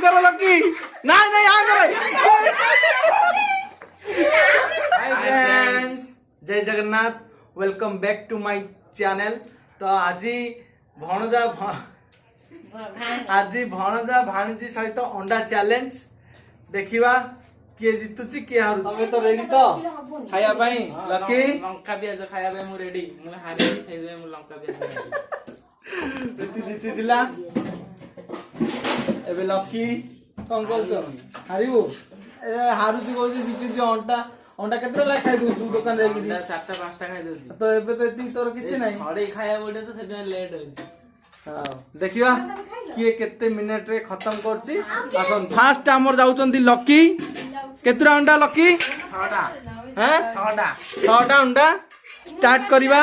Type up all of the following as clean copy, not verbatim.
करो लकी नहीं नहीं करो। हाय फ्रेंड्स, जय Jagannath, welcome back to my channel. तो आज भणजा भाणजी सहित अंडा चैलेंज देखिवा किए जितुची किए हारुची। तबे तो रेडी तो खाया पई लकी लंका पियाज खाया पई मु रेडी मु हारी खाइबे मु लंका पियाज प्रीति जीति दिला एबे लकी कोन बोलतो हारिबो ए हारुची बोलची जीति जे अंडा केतरा लाग खाइ दउ दुकान रे गिरी चारटा पांचटा खाइ दउची तो एबे तो एती तोर किछि नै छडे खाया बोडे तो सेदिन लेट होइची। हां देखिवा किए केते मिनिट रे खत्म करची। आसन फास्ट हमर जाउचंदी लकी केतरा अंडा लकी 6टा हैं 6टा अंडा स्टार्ट करिवा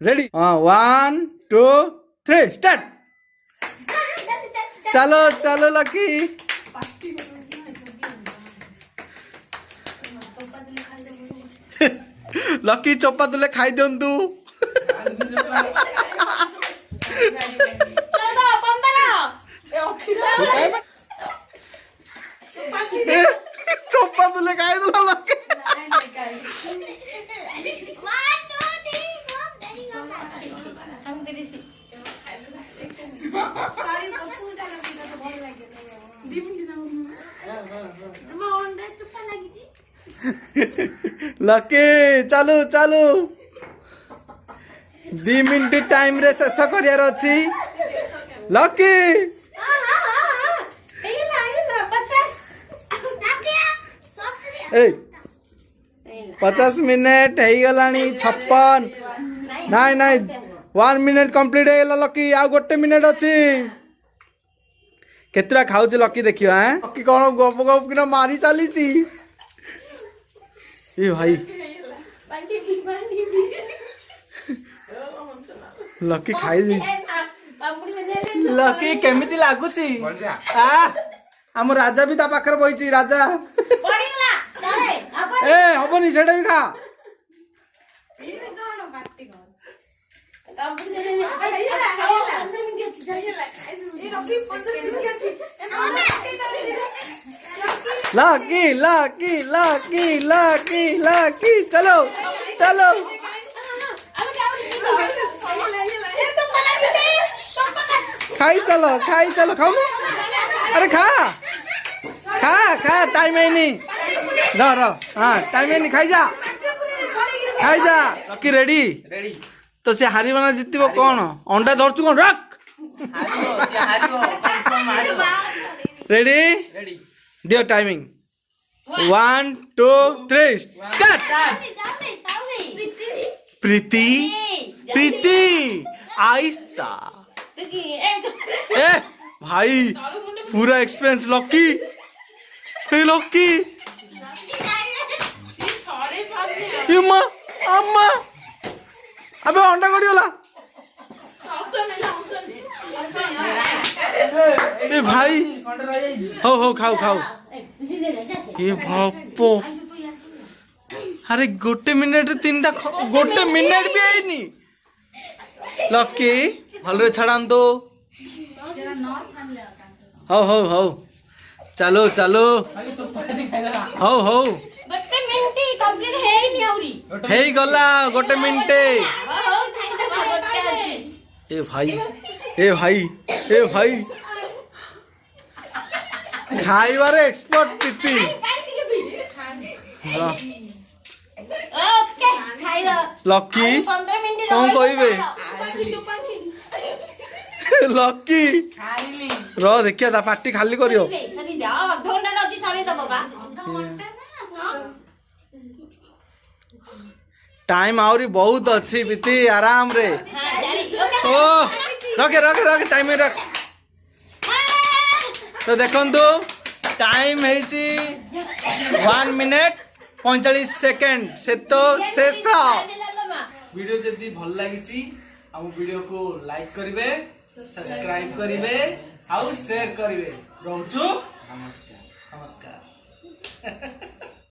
रेडी। हां 1 2 3 स्टार्ट। चलो चलो लकी लकी चोपा तुले खाई दियंतु। चोपा तुले खाई दला लकी लकी चालू चालू 2 मिनट टाइम रे शेष करियार अछि लकी। 50 मिनट है गलानी 56 नहीं नहीं 1 मिनट कंप्लीट है गला लकी आ गोटे मिनट अछि केतरा खाउ छ लकी देखियो हैं लकी कोन गप गप किना मारी चाली छी ए भाई लकी खाई दी लकी केमिति लागुची आ हम राजा भी ता पाखर बहिची राजा ए हबनी सेटा भी खा lucky lucky lucky lucky lucky चलो चलो खाई चलो खाओ अरे खा खा खा टाइम है नहीं रो हाँ टाइम है नहीं खाई जा लकी रेडी रेडी तो से हारी बना जितबो कौन अंडा धरछु कौन रख रेडी रेडी दियो टाइमिंग 1 2 3 स्टार्ट। प्रीति प्रीति आइस्ता ए भाई पूरा एक्सपीरियंस लकी ए लकी अम्मा अम्मा अबे अंडा गड़ीगला ए भाई हो खाओ खाओ ये बापो अरे गोटे मिनिट 3टा गोटे मिनिट भी आईनी लकी भलरे छड़ांतो हो चलो चलो हो गोटे मिनिट कंप्लीट हे नी आउरी हे गला गोटे मिनिट ए भाई खाइबारे एक्सपर्ट प्रीति ओके खाइ दो लकी 15 मिनिट कौन कहबे लकी खाइली रो देखिया ता पार्टी खाली करियो सरी दे अध घंटा रजी सरी दो बाबा टाइम आउरी बहुत अच्छी बीती आराम रे ओ रखे टाइम में रख तो देखंतु टाइम है 1 मिनट 45 सेकेंड से तो शेष। वीडियो जदी भल लागिची हम वीडियो को लाइक करिवे सब्सक्राइब करिवे और शेयर करिवे रहउछु नमस्कार नमस्कार।